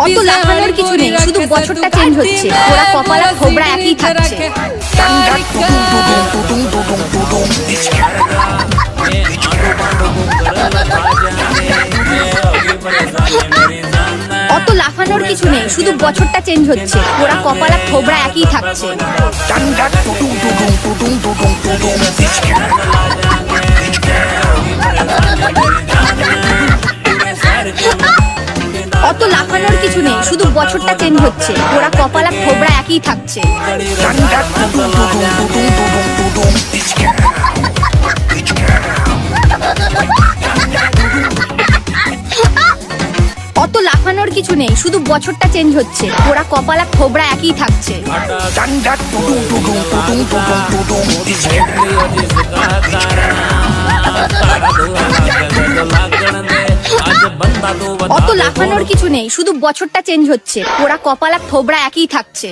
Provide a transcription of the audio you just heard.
অত লাফানোর কিছু নেই, শুধু বছরটা চেঞ্জ হচ্ছে, ওরা কপাল আর থোবরা একই থাকছে। অত লাফানোর কিছু নেই, শুধু বছরটা চেঞ্জ হচ্ছে, ওরা কপাল আর থোবরা একই থাকছে। অত লাফানোর কিছু নেই, শুধু বছরটা চেঞ্জ হচ্ছে, ওরা কপাল আর থোবরা একই থাকছে। অত লাফানোর কিছু নেই, শুধু বছরটা চেঞ্জ হচ্ছে, ওরা কপাল আর থোবরা একই থাকছে। অত লাফানোর কিছু নেই, শুধু বছরটা চেঞ্জ হচ্ছে, ওরা কপাল আর থোবরা একই থাকছে।